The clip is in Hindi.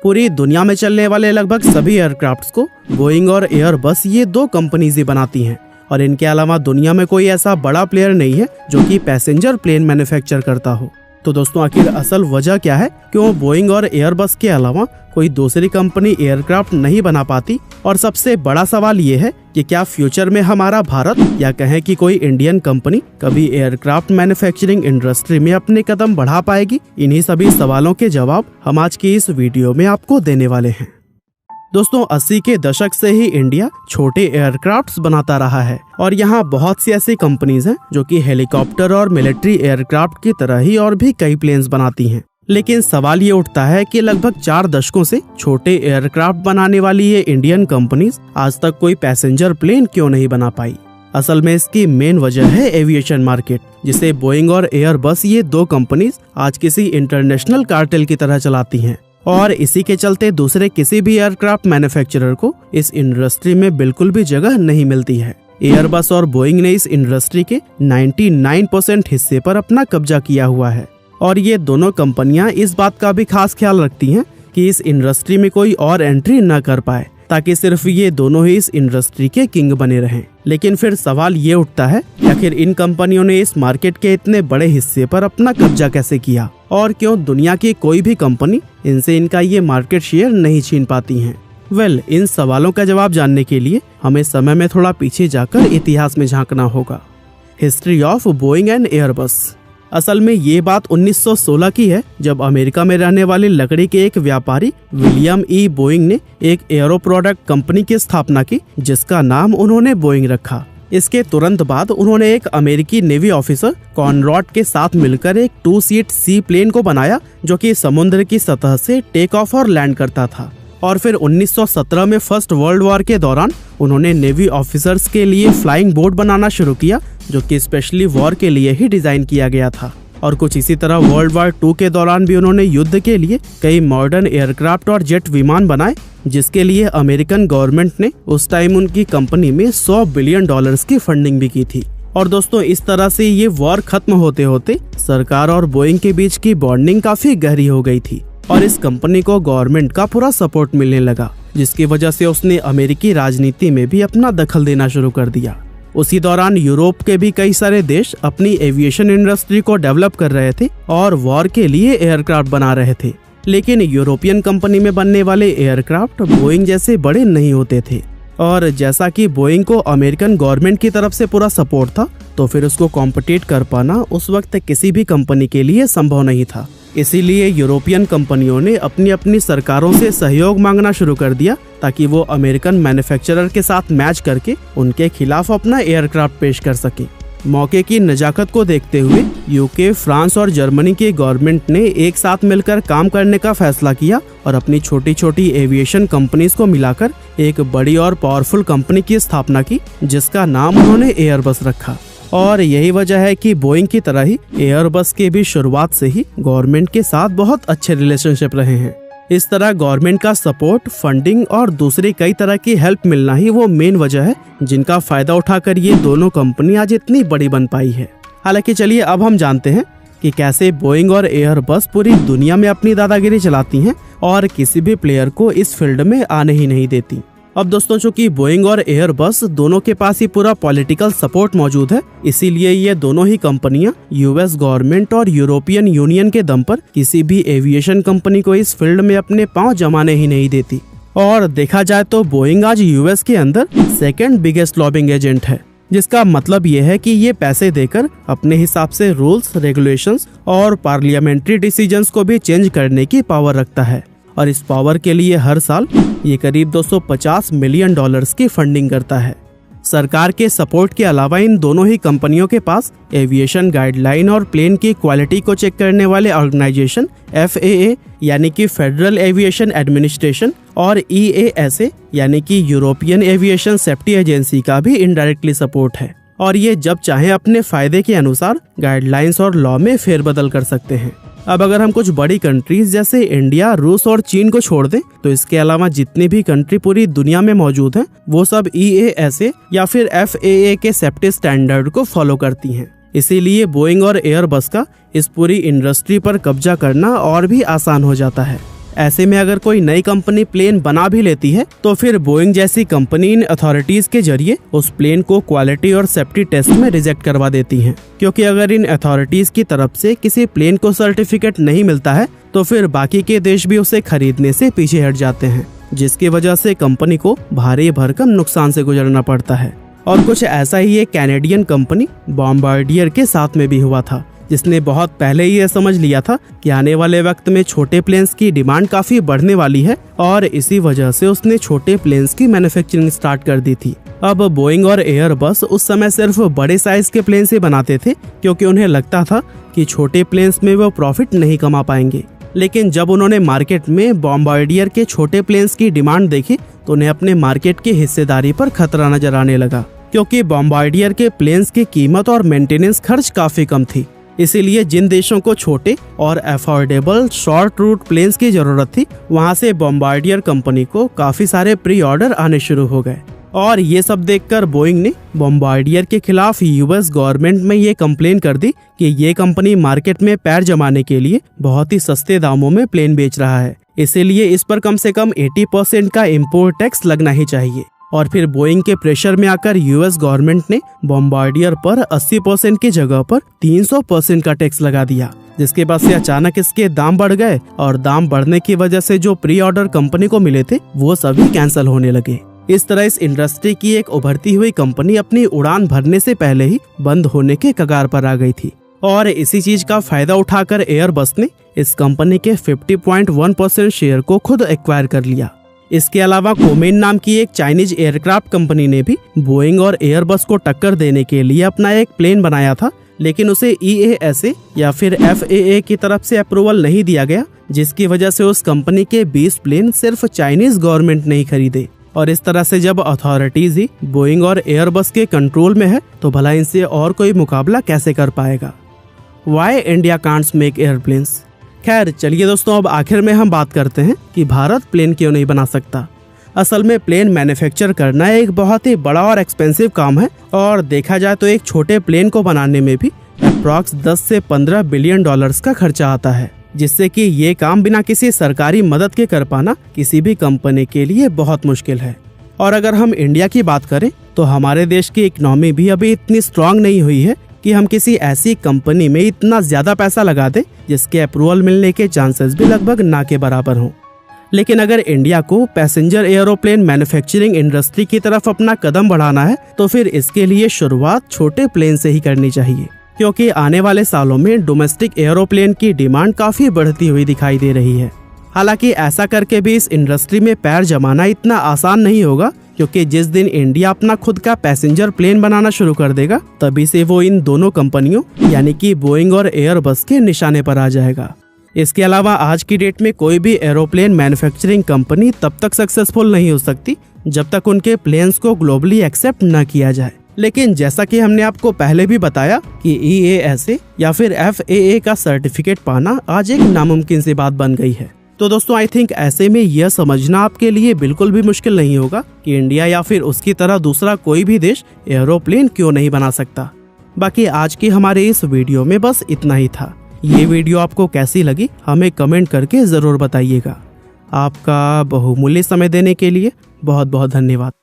पूरी दुनिया में चलने वाले लगभग सभी एयरक्राफ्ट्स को बोइंग और एयरबस ये दो कंपनीज ही बनाती हैं और इनके अलावा दुनिया में कोई ऐसा बड़ा प्लेयर नहीं है जो कि पैसेंजर प्लेन मैन्युफैक्चर करता हो। तो दोस्तों आखिर असल वजह क्या है, क्यों बोइंग और एयरबस के अलावा कोई दूसरी कंपनी एयरक्राफ्ट नहीं बना पाती? और सबसे बड़ा सवाल ये है कि क्या फ्यूचर में हमारा भारत या कहें कि कोई इंडियन कंपनी कभी एयरक्राफ्ट मैन्युफैक्चरिंग इंडस्ट्री में अपने कदम बढ़ा पाएगी? इन्हीं सभी सवालों के जवाब हम आज की इस वीडियो में आपको देने वाले हैं। दोस्तों 80 के दशक से ही इंडिया छोटे एयरक्राफ्ट्स बनाता रहा है और यहाँ बहुत सी ऐसी कंपनीज हैं जो कि हेलीकॉप्टर और मिलिट्री एयरक्राफ्ट की तरह ही और भी कई प्लेन्स बनाती हैं। लेकिन सवाल ये उठता है कि लगभग 4 दशकों से छोटे एयरक्राफ्ट बनाने वाली ये इंडियन कंपनीज आज तक कोई पैसेंजर प्लेन क्यों नहीं बना पाई? असल में इसकी मेन वजह है एविएशन मार्केट, जिसे बोइंग और एयरबस ये दो कंपनीज आज किसी इंटरनेशनल कार्टेल की तरह चलाती हैं और इसी के चलते दूसरे किसी भी एयरक्राफ्ट मैन्युफैक्चरर को इस इंडस्ट्री में बिल्कुल भी जगह नहीं मिलती है। एयरबस और बोइंग ने इस इंडस्ट्री के 99% हिस्से पर अपना कब्जा किया हुआ है और ये दोनों कंपनियां इस बात का भी खास ख्याल रखती हैं कि इस इंडस्ट्री में कोई और एंट्री न कर पाए, ताकि सिर्फ ये दोनों ही इस इंडस्ट्री के किंग बने रहें। लेकिन फिर सवाल ये उठता है कि आखिर इन कंपनियों ने इस मार्केट के इतने बड़े हिस्से पर अपना कब्जा कैसे किया और क्यों दुनिया की कोई भी कंपनी इनसे इनका ये मार्केट शेयर नहीं छीन पाती है? इन सवालों का जवाब जानने के लिए हमें समय में थोड़ा पीछे जाकर इतिहास में झांकना होगा। History of Boeing and Airbus. असल में ये बात 1916 की है, जब अमेरिका में रहने वाले लकड़ी के एक व्यापारी विलियम ई बोइंग ने एक एरो प्रोडक्ट कंपनी की स्थापना की, जिसका नाम उन्होंने बोइंग रखा। इसके तुरंत बाद उन्होंने एक अमेरिकी नेवी ऑफिसर कॉनरॉड के साथ मिलकर एक 2 सीट सी प्लेन को बनाया जो कि समुद्र की सतह से टेक ऑफ और लैंड करता था। और फिर 1917 में फर्स्ट वर्ल्ड वॉर के दौरान उन्होंने नेवी ऑफिसर्स के लिए फ्लाइंग बोट बनाना शुरू किया, जो कि स्पेशली वॉर के लिए ही डिजाइन किया गया था। और कुछ इसी तरह वर्ल्ड वॉर 2 के दौरान भी उन्होंने युद्ध के लिए कई मॉडर्न एयरक्राफ्ट और जेट विमान बनाए, जिसके लिए अमेरिकन गवर्नमेंट ने उस टाइम उनकी कंपनी में $100 बिलियन की फंडिंग भी की थी। और दोस्तों इस तरह से ये वॉर खत्म होते होते सरकार और बोइंग के बीच की बॉन्डिंग काफी गहरी हो गई थी और इस कंपनी को गवर्नमेंट का पूरा सपोर्ट मिलने लगा, जिसकी वजह से उसने अमेरिकी राजनीति में भी अपना दखल देना शुरू कर दिया। उसी दौरान यूरोप के भी कई सारे देश अपनी एविएशन इंडस्ट्री को डेवलप कर रहे थे और वॉर के लिए एयरक्राफ्ट बना रहे थे। लेकिन यूरोपियन कंपनी में बनने वाले एयरक्राफ्ट बोइंग जैसे बड़े नहीं होते थे और जैसा कि बोइंग को अमेरिकन गवर्नमेंट की तरफ से पूरा सपोर्ट था, तो फिर उसको कॉम्पिटिट कर पाना उस वक्त किसी भी कंपनी के लिए संभव नहीं था। इसीलिए यूरोपियन कंपनियों ने अपनी अपनी सरकारों से सहयोग मांगना शुरू कर दिया, ताकि वो अमेरिकन मैन्युफैक्चरर के साथ मैच करके उनके खिलाफ अपना एयरक्राफ्ट पेश कर सके। मौके की नजाकत को देखते हुए यूके, फ्रांस और जर्मनी के गवर्नमेंट ने एक साथ मिलकर काम करने का फैसला किया और अपनी छोटी छोटी एविएशन कंपनीज को मिलाकर एक बड़ी और पावरफुल कंपनी की स्थापना की, जिसका नाम उन्होंने एयरबस रखा। और यही वजह है कि बोइंग की तरह ही एयरबस के भी शुरुआत से ही गवर्नमेंट के साथ बहुत अच्छे रिलेशनशिप रहे हैं। इस तरह गवर्नमेंट का सपोर्ट, फंडिंग और दूसरी कई तरह की हेल्प मिलना ही वो मेन वजह है जिनका फायदा उठाकर ये दोनों कंपनी आज इतनी बड़ी बन पाई है। हालांकि चलिए अब हम जानते हैं कि कैसे बोइंग और एयरबस पूरी दुनिया में अपनी दादागिरी चलाती हैं और किसी भी प्लेयर को इस फील्ड में आने ही नहीं देती। अब दोस्तों चूंकि बोइंग और एयरबस दोनों के पास ही पूरा पॉलिटिकल सपोर्ट मौजूद है, इसीलिए ये दोनों ही कंपनियां यूएस गवर्नमेंट और यूरोपियन यूनियन के दम पर किसी भी एविएशन कंपनी को इस फील्ड में अपने पांव जमाने ही नहीं देती। और देखा जाए तो बोइंग आज यूएस के अंदर सेकंड बिगेस्ट लॉबिंग एजेंट है, जिसका मतलब ये है कि ये पैसे देकर अपने हिसाब से रूल्स, रेगुलेशंस और पार्लियामेंट्री डिसीजंस को भी चेंज करने की पावर रखता है और इस पावर के लिए हर साल ये करीब $250 मिलियन की फंडिंग करता है। सरकार के सपोर्ट के अलावा इन दोनों ही कंपनियों के पास एविएशन गाइडलाइन और प्लेन की क्वालिटी को चेक करने वाले ऑर्गेनाइजेशन FAA यानी कि फेडरल एविएशन एडमिनिस्ट्रेशन और EASA यानी कि यूरोपियन एविएशन सेफ्टी एजेंसी का भी इनडायरेक्टली सपोर्ट है और ये जब चाहे अपने फायदे के अनुसार गाइडलाइंस और लॉ में फेरबदल कर सकते हैं। अब अगर हम कुछ बड़ी कंट्रीज जैसे इंडिया, रूस और चीन को छोड़ दें, तो इसके अलावा जितनी भी कंट्री पूरी दुनिया में मौजूद हैं, वो सब EASA या फिर FAA के सेफ्टी स्टैंडर्ड को फॉलो करती हैं। इसीलिए बोइंग और एयरबस का इस पूरी इंडस्ट्री पर कब्जा करना और भी आसान हो जाता है। ऐसे में अगर कोई नई कंपनी प्लेन बना भी लेती है तो फिर बोइंग जैसी कंपनी इन अथॉरिटीज के जरिए उस प्लेन को क्वालिटी और सेफ्टी टेस्ट में रिजेक्ट करवा देती हैं, क्योंकि अगर इन अथॉरिटीज की तरफ से किसी प्लेन को सर्टिफिकेट नहीं मिलता है तो फिर बाकी के देश भी उसे खरीदने से पीछे हट जाते हैं, जिसकी वजह से कंपनी को भारी भरकम नुकसान से गुजरना पड़ता है। और कुछ ऐसा ही एक कैनेडियन कंपनी बॉम्बार्डियर के साथ में भी हुआ था, जिसने बहुत पहले ही ये समझ लिया था कि आने वाले वक्त में छोटे प्लेन्स की डिमांड काफी बढ़ने वाली है और इसी वजह से उसने छोटे प्लेन्स की मैन्युफैक्चरिंग स्टार्ट कर दी थी। अब बोइंग और एयरबस उस समय सिर्फ बड़े साइज के प्लेन से बनाते थे, क्योंकि उन्हें लगता था कि छोटे प्लेन्स में वो प्रॉफिट नहीं कमा पाएंगे। लेकिन जब उन्होंने मार्केट में बॉम्बार्डियर के छोटे प्लेन्स की डिमांड देखी तो उन्हें अपने मार्केट की हिस्सेदारी पर खतरा नजर आने लगा, क्योंकि बॉम्बार्डियर के प्लेन्स की कीमत और मेंटेनेंस खर्च काफी कम थी। इसीलिए जिन देशों को छोटे और अफोर्डेबल शॉर्ट रूट प्लेन्स की जरूरत थी, वहां से बॉम्बार्डियर कंपनी को काफी सारे प्री ऑर्डर आने शुरू हो गए। और ये सब देखकर बोइंग ने बॉम्बार्डियर के खिलाफ यूएस गवर्नमेंट में ये कंप्लेन कर दी कि ये कंपनी मार्केट में पैर जमाने के लिए बहुत ही सस्ते दामों में प्लेन बेच रहा है, इसीलिए इस पर कम से कम 80% का इम्पोर्ट टैक्स लगना ही चाहिए। और फिर बोइंग के प्रेशर में आकर यूएस गवर्नमेंट ने बॉम्बार्डियर पर 80% की जगह पर 300% का टैक्स लगा दिया, जिसके बाद से अचानक इसके दाम बढ़ गए और दाम बढ़ने की वजह से जो प्री ऑर्डर कंपनी को मिले थे वो सभी कैंसिल होने लगे। इस तरह इस इंडस्ट्री की एक उभरती हुई कंपनी अपनी उड़ान भरने से पहले ही बंद होने के कगार पर आ गई थी। और इसी चीज का फायदा उठाकर एयरबस ने इस कंपनी के 50.1% शेयर को खुद एक्वायर कर लिया। इसके अलावा कोमेन नाम की एक चाइनीज एयरक्राफ्ट कंपनी ने भी बोइंग और एयरबस को टक्कर देने के लिए अपना एक प्लेन बनाया था, लेकिन उसे EASA या फिर FAA की तरफ से अप्रूवल नहीं दिया गया, जिसकी वजह से उस कंपनी के 20 प्लेन सिर्फ चाइनीज गवर्नमेंट ने ही खरीदे। और इस तरह से जब अथॉरिटीज ही बोइंग और एयरबस के कंट्रोल में है तो भला इनसे और कोई मुकाबला कैसे कर पाएगा। Why India can't make airplanes. खैर चलिए दोस्तों, अब आखिर में हम बात करते हैं कि भारत प्लेन क्यों नहीं बना सकता। असल में प्लेन मैन्युफैक्चर करना एक बहुत ही बड़ा और एक्सपेंसिव काम है, और देखा जाए तो एक छोटे प्लेन को बनाने में भी अप्रॉक्स 10 से 15 बिलियन डॉलर्स का खर्चा आता है, जिससे कि ये काम बिना किसी सरकारी मदद के कर पाना किसी भी कंपनी के लिए बहुत मुश्किल है। और अगर हम इंडिया की बात करें तो हमारे देश की इकोनॉमी भी अभी इतनी स्ट्रांग नहीं हुई है कि हम किसी ऐसी कंपनी में इतना ज्यादा पैसा लगा दें जिसके अप्रूवल मिलने के चांसेस भी लगभग ना के बराबर हों। लेकिन अगर इंडिया को पैसेंजर एरोप्लेन मैन्युफैक्चरिंग इंडस्ट्री की तरफ अपना कदम बढ़ाना है तो फिर इसके लिए शुरुआत छोटे प्लेन से ही करनी चाहिए, क्योंकि आने वाले सालों में डोमेस्टिक एरोप्लेन की डिमांड काफी बढ़ती हुई दिखाई दे रही है। हालांकि ऐसा करके भी इस इंडस्ट्री में पैर जमाना इतना आसान नहीं होगा, क्योंकि जिस दिन इंडिया अपना खुद का पैसेंजर प्लेन बनाना शुरू कर देगा तभी से वो इन दोनों कंपनियों यानी कि बोइंग और एयरबस के निशाने पर आ जाएगा। इसके अलावा आज की डेट में कोई भी एरोप्लेन मैन्युफैक्चरिंग कंपनी तब तक सक्सेसफुल नहीं हो सकती जब तक उनके प्लेन्स को ग्लोबली एक्सेप्ट न किया जाए। लेकिन जैसा कि हमने आपको पहले भी बताया कि EASA या फिर FAA का सर्टिफिकेट पाना आज एक नामुमकिन सी बात बन गई है। तो दोस्तों आई थिंक ऐसे में यह समझना आपके लिए बिल्कुल भी मुश्किल नहीं होगा कि इंडिया या फिर उसकी तरह दूसरा कोई भी देश एरोप्लेन क्यों नहीं बना सकता। बाकी आज की हमारे इस वीडियो में बस इतना ही था। ये वीडियो आपको कैसी लगी हमें कमेंट करके जरूर बताइएगा। आपका बहुमूल्य समय देने के लिए बहुत बहुत धन्यवाद।